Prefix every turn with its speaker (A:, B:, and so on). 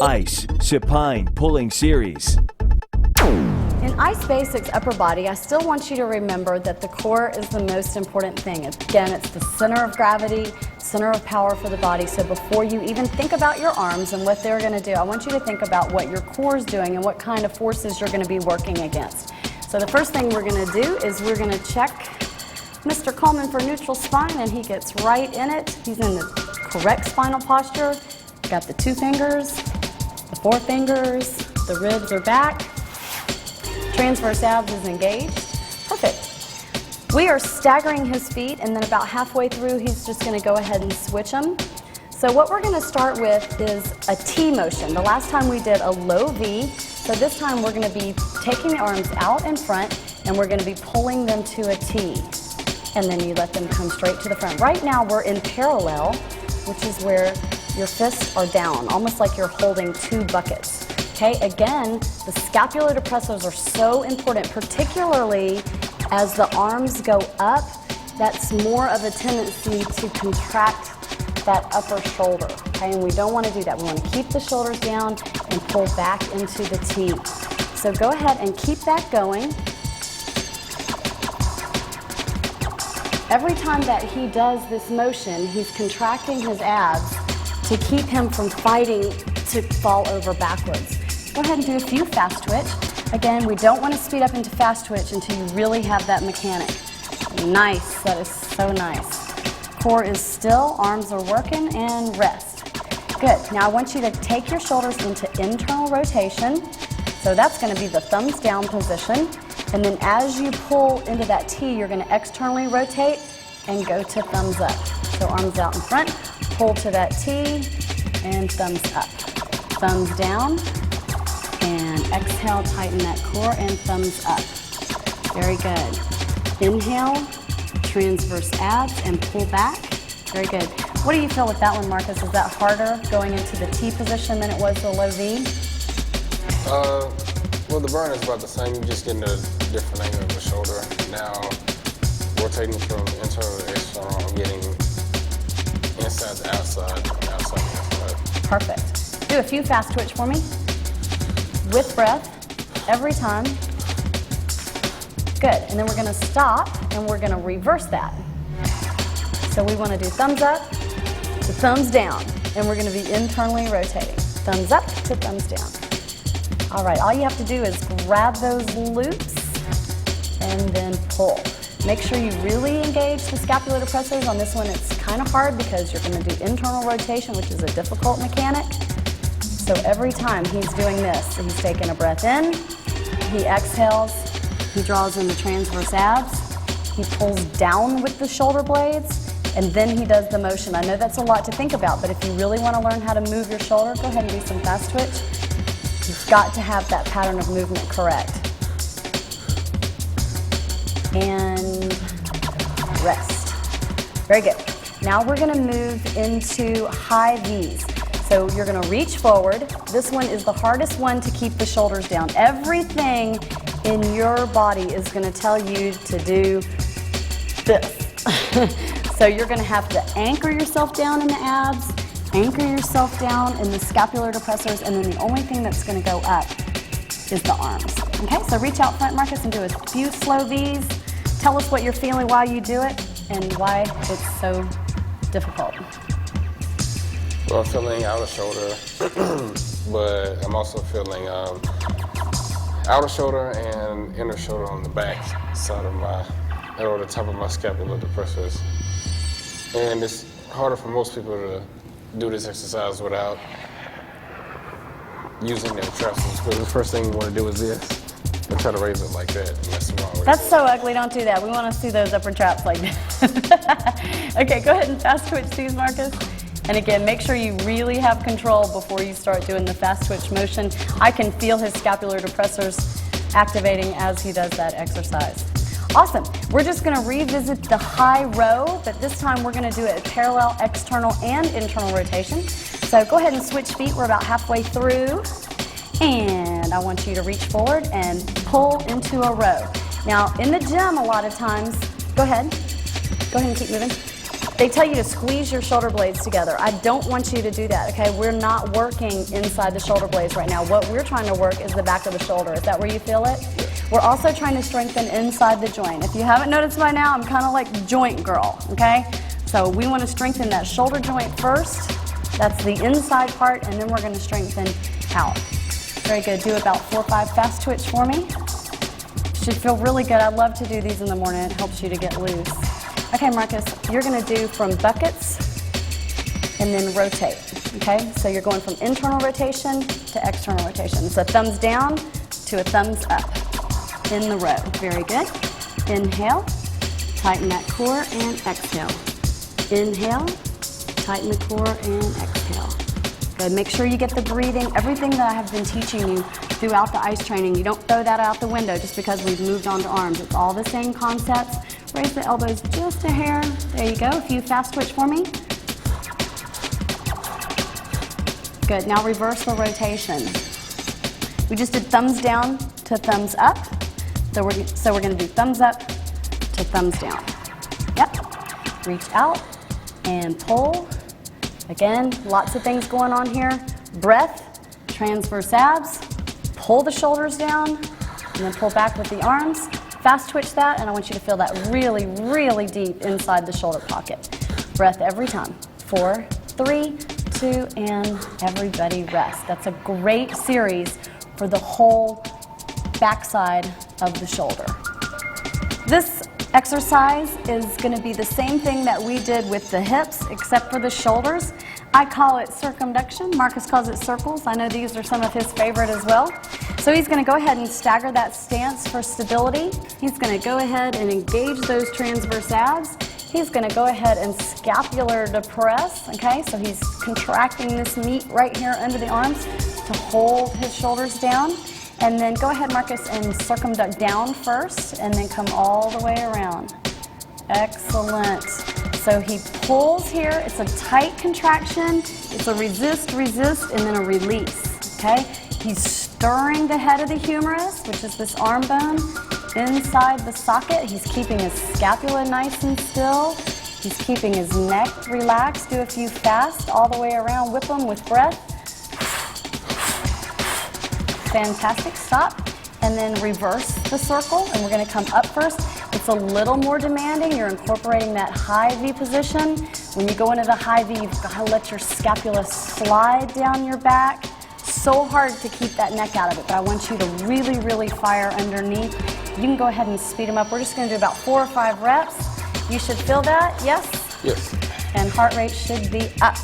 A: I.C.E. Supine Pulling Series.
B: In I.C.E. Basics Upper Body, I still want you to remember that the core is the most important thing. Again, it's the center of gravity, center of power for the body. So before you even think about your arms and what they're going to do, I want you to think about what your core is doing and what kind of forces you're going to be working against. So the first thing we're going to do is we're going to check Mr. Coleman for neutral spine, and he gets right in it. He's in the correct spinal posture. Got the 2 fingers, the 4 fingers, the ribs are back. Transverse abs is engaged. Perfect. We are staggering his feet, and then about halfway through, he's just going to go ahead and switch them. So what we're going to start with is a T motion. The last time we did a low V, so this time we're going to be taking the arms out in front, and we're going to be pulling them to a T. And then you let them come straight to the front. Right now, we're in parallel, which is where your fists are down, almost like you're holding 2 buckets. Okay, again, the scapular depressors are so important, particularly as the arms go up. That's more of a tendency to contract that upper shoulder. Okay, and we don't want to do that. We want to keep the shoulders down and pull back into the T. So go ahead and keep that going. Every time that he does this motion, he's contracting his abs to keep him from fighting to fall over backwards. Go ahead and do a few fast twitch. Again, we don't want to speed up into fast twitch until you really have that mechanic. Nice, that is so nice. Core is still, arms are working, and rest. Good, now I want you to take your shoulders into internal rotation. So that's going to be the thumbs down position. And then as you pull into that T, you're going to externally rotate and go to thumbs up. So arms out in front, pull to that T, and thumbs up. Thumbs down, and exhale, tighten that core, and thumbs up. Very good. Inhale, transverse abs, and pull back. Very good. What do you feel with that one, Marcus? Is that harder going into the T position than it was the low V?
C: Well, the burn is about the same. You're just getting a different angle of the shoulder. Now, rotating from internal to external, I'm getting inside to outside, outside to inside.
B: Perfect. Do a few fast twitch for me. With breath, every time. Good. And then we're going to stop, and we're going to reverse that. So we want to do thumbs up to thumbs down, and we're going to be internally rotating. Thumbs up to thumbs down. All right, all you have to do is grab those loops and then pull. Make sure you really engage the scapular depressors. On this one, it's kind of hard because you're going to do internal rotation, which is a difficult mechanic. So every time he's doing this, he's taking a breath in, he exhales, he draws in the transverse abs, he pulls down with the shoulder blades, and then he does the motion. I know that's a lot to think about, but if you really want to learn how to move your shoulder, go ahead and do some fast twitch. You've got to have that pattern of movement correct. And rest. Very good. Now we're going to move into high V's. So you're going to reach forward. This one is the hardest one to keep the shoulders down. Everything in your body is going to tell you to do this. So you're going to have to anchor yourself down in the abs, anchor yourself down in the scapular depressors, and then the only thing that's going to go up is the arms. Okay, so reach out front, Marcus, and do a few slow V's. Tell us what you're feeling while you do it and why it's so difficult.
C: Well, I'm feeling outer shoulder, but I'm also feeling outer shoulder and inner shoulder on the back side of my, or the top of my scapular depressors. And it's harder for most people to do this exercise without using their traps, because the first thing you want to do is this, and try to raise it like that, and that's the wrong way.
B: That's so ugly, don't do that. We want to see those upper traps like that. Okay, go ahead and fast twitch these, Marcus. And again, make sure you really have control before you start doing the fast twitch motion. I can feel his scapular depressors activating as he does that exercise. Awesome. We're just going to revisit the high row, but this time we're going to do it parallel, external, and internal rotation. So go ahead and switch feet. We're about halfway through. And I want you to reach forward and pull into a row. Now, in the gym, a lot of times, go ahead and keep moving. They tell you to squeeze your shoulder blades together. I don't want you to do that, okay? We're not working inside the shoulder blades right now. What we're trying to work is the back of the shoulder. Is that where you feel it? We're also trying to strengthen inside the joint. If you haven't noticed by now, I'm kind of like joint girl, okay? So we want to strengthen that shoulder joint first. That's the inside part, and then we're going to strengthen out. Very good. Do about 4 or 5 fast twitch for me. Should feel really good. I love to do these in the morning. It helps you to get loose. Okay, Marcus, you're going to do from buckets and then rotate. Okay, so you're going from internal rotation to external rotation. So thumbs down to a thumbs up in the row. Very good. Inhale, tighten that core, and exhale. Inhale, tighten the core, and exhale. Good. Make sure you get the breathing, everything that I have been teaching you throughout the ICE training. You don't throw that out the window just because we've moved on to arms. It's all the same concepts. Raise the elbows just a hair. There you go. A few fast twitch for me. Good. Now reverse the rotation. We just did thumbs down to thumbs up. So we're going to do thumbs up to thumbs down. Yep. Reach out and pull. Again, lots of things going on here. Breath, transverse abs, pull the shoulders down, and then pull back with the arms. Fast twitch that, and I want you to feel that really, really deep inside the shoulder pocket. Breath every time. 4, 3, 2, and everybody rest. That's a great series for the whole backside of the shoulder. This exercise is going to be the same thing that we did with the hips, except for the shoulders. I call it circumduction. Marcus calls it circles. I know these are some of his favorite as well. So he's going to go ahead and stagger that stance for stability. He's going to go ahead and engage those transverse abs. He's going to go ahead and scapular depress, okay? So he's contracting this meat right here under the arms to hold his shoulders down. And then go ahead, Marcus, and circumduct down first, and then come all the way around. Excellent. So he pulls here. It's a tight contraction. It's a resist, resist, and then a release, okay? He's stirring the head of the humerus, which is this arm bone, inside the socket. He's keeping his scapula nice and still. He's keeping his neck relaxed. Do a few fast all the way around. Whip them with breath. Fantastic. Stop. And then reverse the circle, and we're going to come up first. It's a little more demanding. You're incorporating that high V position. When you go into the high V, you've got to let your scapula slide down your back. So hard to keep that neck out of it, but I want you to really, really fire underneath. You can go ahead and speed them up. We're just going to do about 4 or 5 reps. You should feel that, yes?
C: Yes.
B: And heart rate should be up.